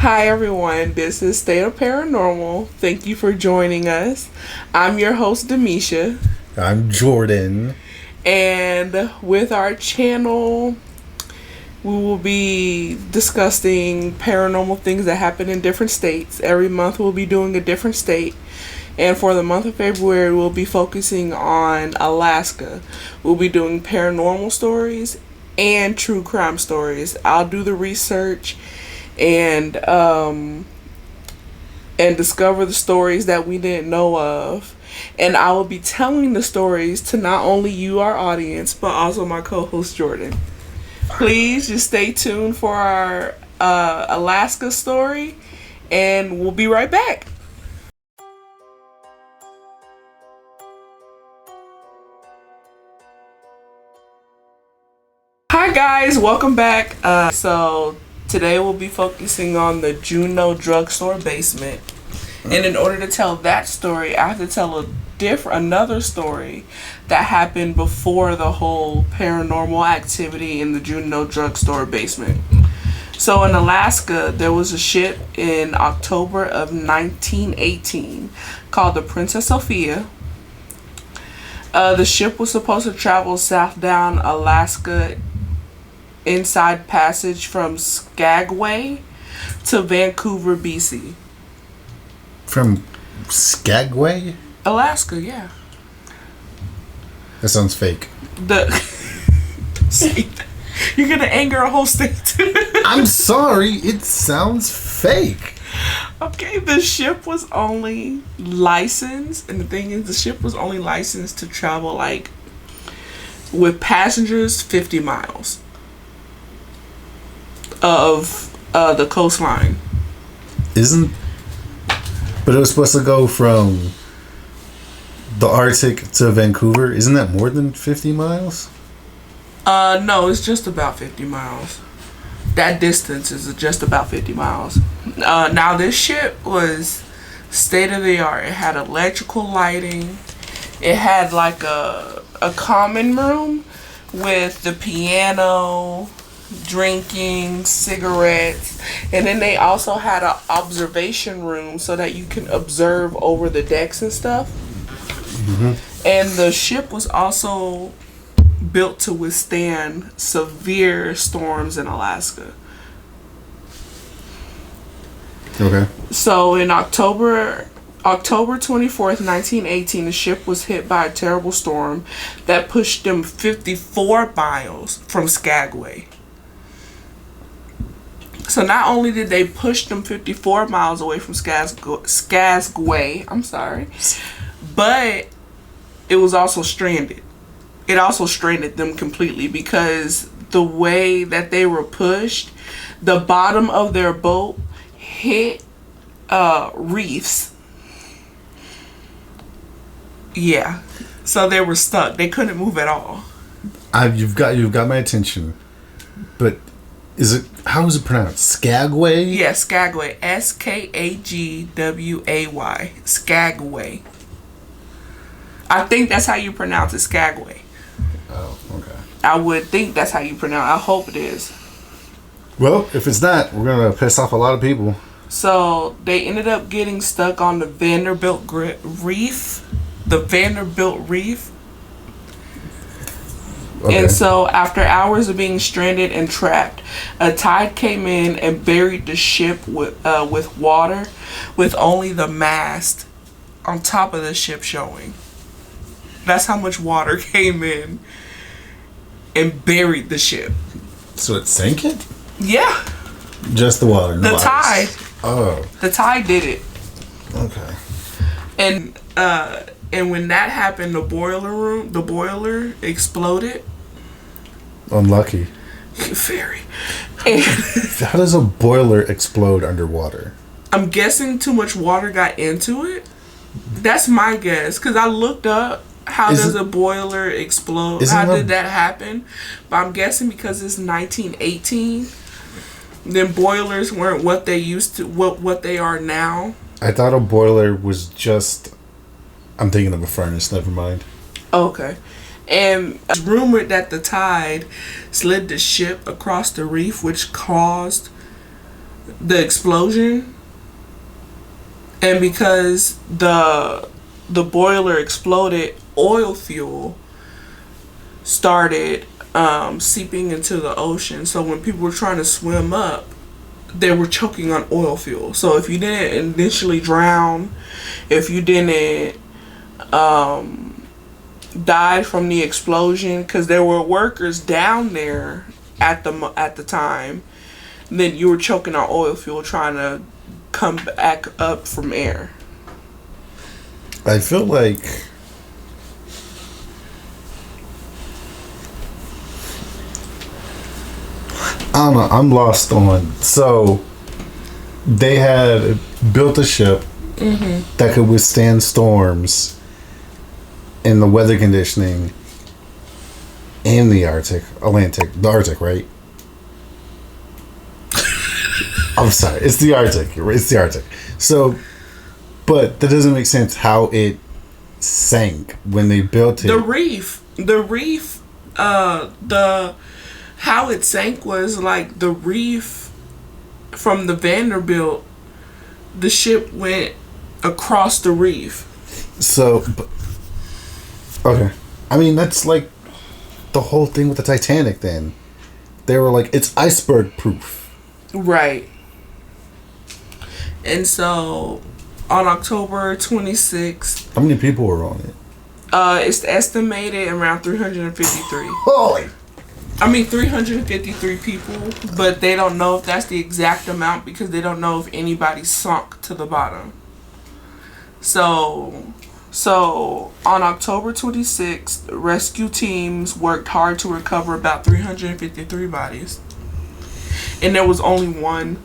Hi everyone, this is State of Paranormal. Thank you for joining us. I'm your host, Demisha. I'm Jordan. And with our channel, we will be discussing paranormal things that happen in different states. Every month we'll be doing a different state. And for the month of February, we'll be focusing on Alaska. We'll be doing paranormal stories and true crime stories. I'll do the research and discover the stories that we didn't know of. And I will be telling the stories to not only you, our audience, but also my co-host Jordan. Please just stay tuned for our Alaska story, and we'll be right back. Hi guys, welcome back. So today we'll be focusing on the Juneau Drug Store Basement. And in order to tell that story, I have to tell another story that happened before the whole paranormal activity in the Juneau Drug Store Basement. So in Alaska, there was a ship in October of 1918 called the Princess Sophia. The ship was supposed to travel south down Alaska inside passage from Skagway to Vancouver, BC. From Skagway? Alaska, yeah. That sounds fake. You're gonna anger a whole state. I'm sorry, it sounds fake. Okay, the ship was only licensed, and the thing is, the ship was only licensed to travel, like, with passengers 50 miles of the coastline. But it was supposed to go from the Arctic to Vancouver. Isn't that more than 50 miles? No, it's just about 50 miles. That distance is just about 50 miles. Now, this ship was state of the art. It had electrical lighting. It had like a common room with the piano, drinking, cigarettes, and then they also had an observation room so that you can observe over the decks and stuff. Mm-hmm. And the ship was also built to withstand severe storms in Alaska. Okay. So in October 24th, 1918, the ship was hit by a terrible storm that pushed them 54 miles from Skagway. So not only did they push them 54 miles away from Skagway, but it was also stranded. It also stranded them completely because the way that they were pushed, the bottom of their boat hit reefs. Yeah. So they were stuck. They couldn't move at all. You've got my attention. But how is it pronounced? Skagway? Yeah, Skagway. Skagway. Skagway. I think that's how you pronounce it, Skagway. Oh, okay. I would think that's how you pronounce it. I hope it is. Well, if it's not, we're going to piss off a lot of people. So, they ended up getting stuck on the Vanderbilt Reef. The Vanderbilt Reef. Okay. And so, after hours of being stranded and trapped, a tide came in and buried the ship with water, with only the mast on top of the ship showing. That's how much water came in and buried the ship. So it sank it? Yeah. Just the water. The tide. Oh. The tide did it. Okay. And when that happened, the boiler exploded. Unlucky. Very. How does a boiler explode underwater? I'm guessing too much water got into it. That's my guess, because I looked up how does a boiler explode. How did that happen? But I'm guessing because it's 1918, then boilers weren't what they used to, what they are now. I thought a boiler was just... I'm thinking of a furnace, never mind. Okay. And it's rumored that the tide slid the ship across the reef, which caused the explosion, and because the boiler exploded, oil fuel started seeping into the ocean. So when people were trying to swim up, they were choking on oil fuel. So if you didn't initially drown, if you didn't die from the explosion, because there were workers down there at the time, then you were choking on oil fuel trying to come back up from air. I feel like I don't know. I'm lost on. So they had built a ship that could withstand storms in the weather conditioning in the the Arctic, right? I'm sorry, it's the Arctic. It's the Arctic. So, but that doesn't make sense how it sank when they built it. The reef, how it sank was like the reef from the Vanderbilt. The ship went across the reef. So, okay. I mean, that's like the whole thing with the Titanic then. They were like, it's iceberg proof. Right. And so, on October 26th... How many people were on it? It's estimated around 353. Holy! 353 people, but they don't know if that's the exact amount because they don't know if anybody sunk to the bottom. So on October 26th, rescue teams worked hard to recover about 353 bodies. And there was only one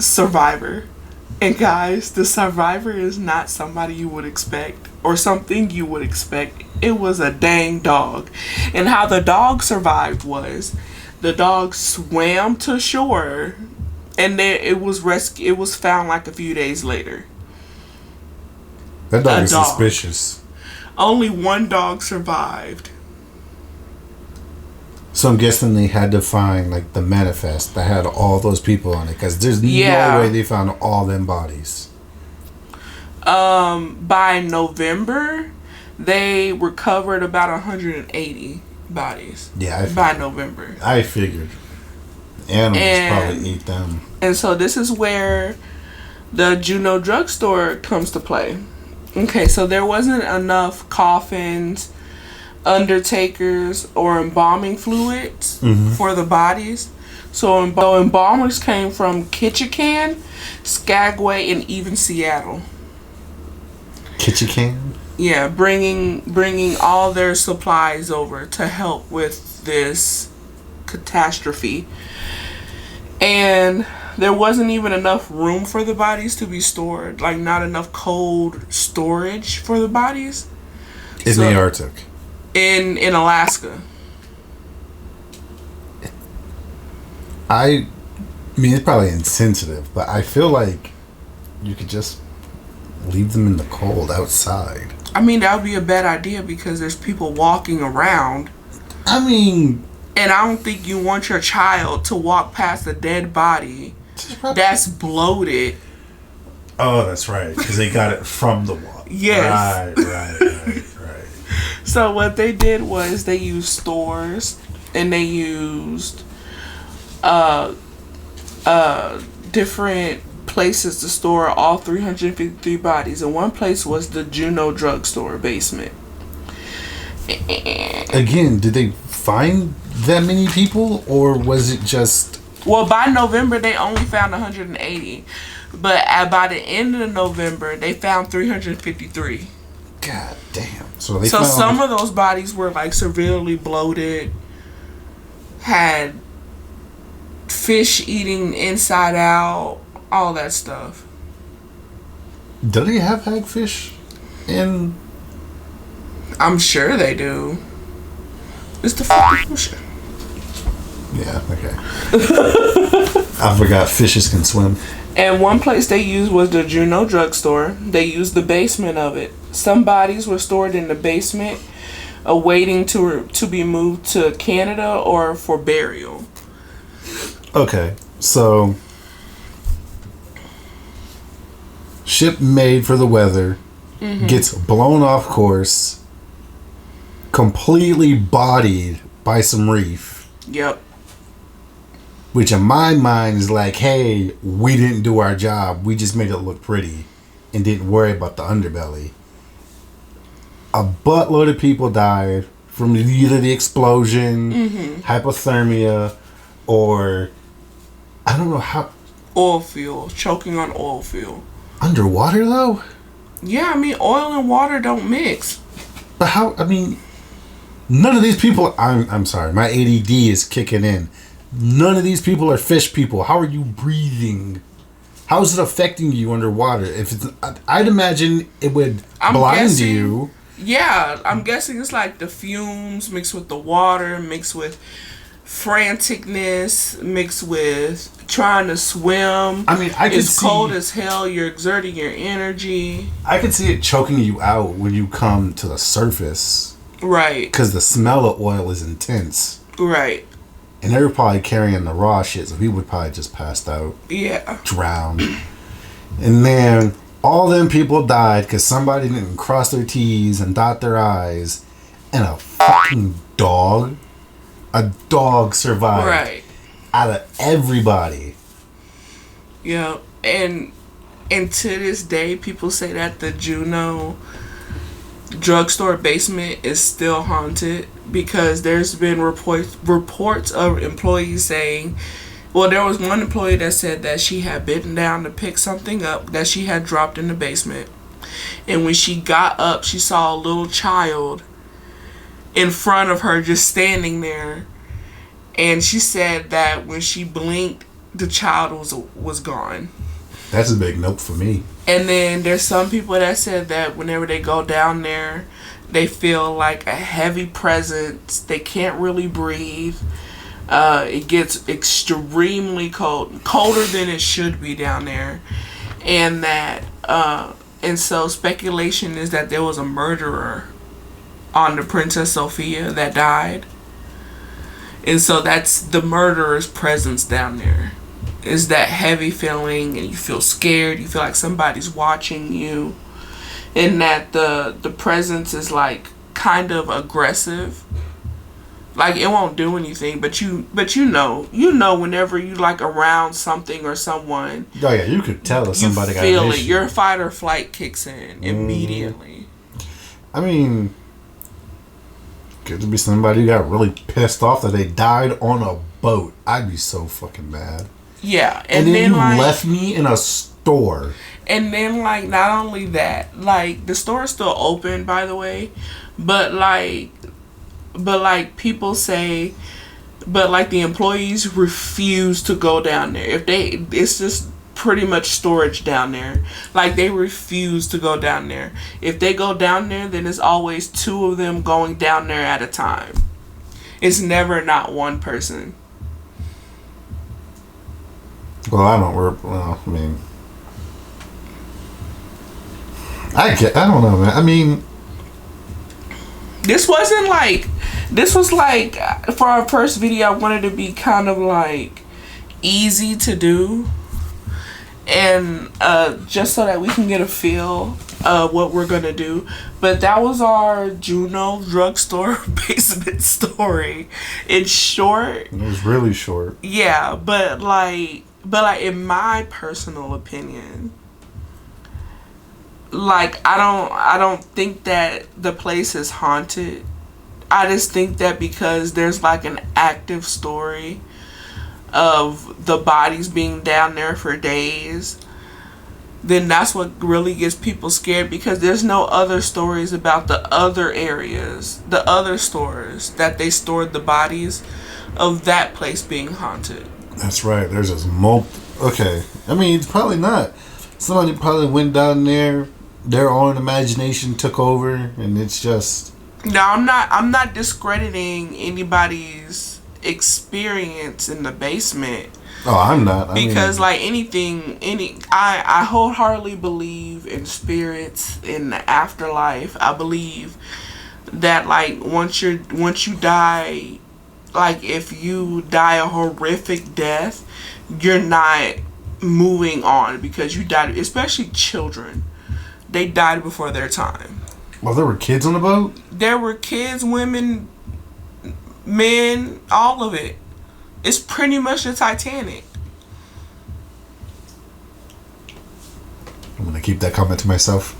survivor. And guys, the survivor is not somebody you would expect or something you would expect. It was a dang dog. And how the dog survived was the dog swam to shore and then it was found like a few days later. That dog is suspicious. Only one dog survived. So I'm guessing they had to find like the manifest that had all those people on it because there's no way they found all them bodies. By November, they recovered about 180 bodies. Yeah, by November. I figured animals probably eat them. And so this is where the Juneau Drug Store comes to play. Okay, so there wasn't enough coffins, undertakers, or embalming fluids for the bodies. So embalmers came from Ketchikan, Skagway, and even Seattle. Ketchikan? Yeah, bringing all their supplies over to help with this catastrophe. And there wasn't even enough room for the bodies to be stored. Like, not enough cold storage for the bodies. In the Arctic. In Alaska. I mean, it's probably insensitive, but I feel like you could just leave them in the cold outside. I mean, that would be a bad idea because there's people walking around. I mean... And I don't think you want your child to walk past a dead body that's bloated. Oh, that's right. Because they got it from the wall. Yes. Right. So what they did was they used stores and they used different places to store all 353 bodies. And one place was the Juneau Drug Store Basement. Again, did they find that many people, or was it just... Well, by November, they only found 180. But by the end of November, they found 353. God damn. So some of those bodies were like severely bloated, had fish eating inside out, all that stuff. Do they have hagfish in... I'm sure they do. It's the fucking ocean. Yeah, okay. I forgot fishes can swim. And one place they used was the Juneau Drug Store. They used the basement of it. Some bodies were stored in the basement, awaiting to be moved to Canada or for burial. Okay, so ship made for the weather, gets blown off course, completely bodied by some reef. Yep. Which in my mind is like, hey, we didn't do our job. We just made it look pretty and didn't worry about the underbelly. A buttload of people died from either the explosion, hypothermia, or I don't know how. Oil fuel. Choking on oil fuel. Underwater though? Yeah, I mean, oil and water don't mix. But how, I mean, none of these people, I'm sorry, my ADD is kicking in. None of these people are fish people. How are you breathing? How is it affecting you underwater? If it's, I'd imagine it would blind you. Yeah, I'm guessing it's like the fumes mixed with the water, mixed with franticness, mixed with trying to swim. I mean, it's cold as hell. You're exerting your energy. I could see it choking you out when you come to the surface. Right. Because the smell of oil is intense. Right. And they were probably carrying the raw shit, so we would probably just passed out. Yeah. Drowned. And then all them people died because somebody didn't cross their T's and dot their I's. And a fucking dog. A dog survived. Right. Out of everybody. Yeah. And to this day, people say that the Juneau Drug Store Basement is still haunted because there's been reports of employees saying, well, there was one employee that said that she had bitten down to pick something up that she had dropped in the basement, and when she got up, she saw a little child in front of her just standing there, and she said that when she blinked, the child was gone. That's a big nope for me. And then there's some people that said that whenever they go down there, they feel like a heavy presence. They can't really breathe. It gets extremely cold, colder than it should be down there. And that, and so speculation is that there was a murderer on the Princess Sophia that died. And so that's the murderer's presence down there. Is that heavy feeling, and you feel scared, you feel like somebody's watching you, and that the presence is like kind of aggressive. Like it won't do anything, but you know whenever you like around something or someone. Oh yeah, you could tell if somebody got an feel issue. it. Your fight or flight kicks in immediately. I mean, could there be somebody who got really pissed off that they died on a boat? I'd be so fucking mad. Yeah, and then you like, left me in a store. And then like not only that, like the store is still open, by the way, but like people say, but like the employees refuse to go down there. It's just pretty much storage down there. Like they refuse to go down there. If they go down there, then it's always two of them going down there at a time. It's never not one person. Well, I don't work. Well, I mean, I don't know, man. I mean, this was like for our first video. I wanted to be kind of like easy to do, and just so that we can get a feel of what we're gonna do. But that was our Juneau Drug Store Basement story. It's short. It was really short. Yeah, but in my personal opinion, like I don't think that the place is haunted. I just think that because there's like an active story of the bodies being down there for days, then that's what really gets people scared, because there's no other stories about the other areas, the other stores that they stored the bodies of that place being haunted. That's right. There's this okay. I mean, it's probably not. Somebody probably went down there, their own imagination took over, and it's just... No, I'm not discrediting anybody's experience in the basement. Oh, I'm not. Because like I wholeheartedly believe in spirits, in the afterlife. I believe that like once you die, like if you die a horrific death, you're not moving on because you died, especially children. They died before their time. Well, there were kids on the boat? There were kids, women, men, all of it. It's pretty much the Titanic. I'm going to keep that comment to myself.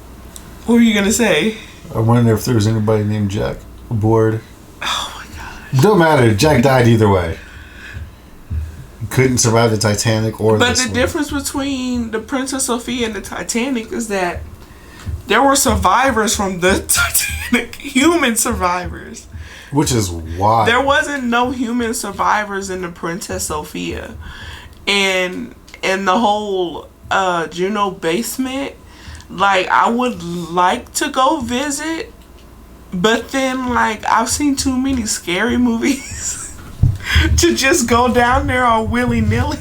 What were you going to say? I wonder if there was anybody named Jack aboard. Oh my gosh. Don't matter. Jack died either way. Couldn't survive the Titanic or But this the one. difference between the Princess Sophia and the Titanic is that there were survivors from the Titanic. Human survivors. Which is why. There wasn't no human survivors in the Princess Sophia. And the whole Juneau basement, like, I would like to go visit, but then, like, I've seen too many scary movies to just go down there all willy-nilly.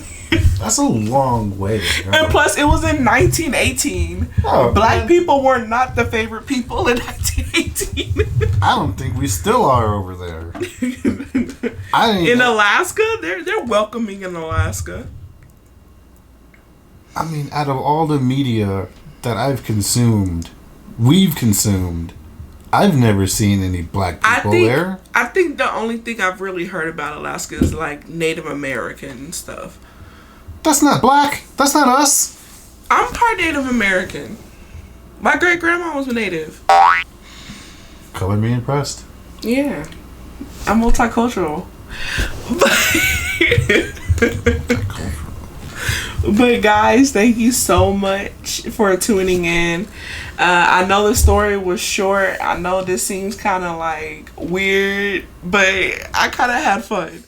That's a long way to go. And plus, it was in 1918. Oh, Black man. people were not the favorite people in 1918. I don't think we still are over there. In Alaska, they're welcoming in Alaska. I mean, out of all the media that we've consumed, I've never seen any black people there. I think the only thing I've really heard about Alaska is like Native American stuff. That's not black. That's not us. I'm part Native American. My great grandma was a Native. Color me impressed. Yeah, I'm multicultural. But guys, thank you so much for tuning in. I know the story was short. I know this seems kind of like weird, but I kind of had fun.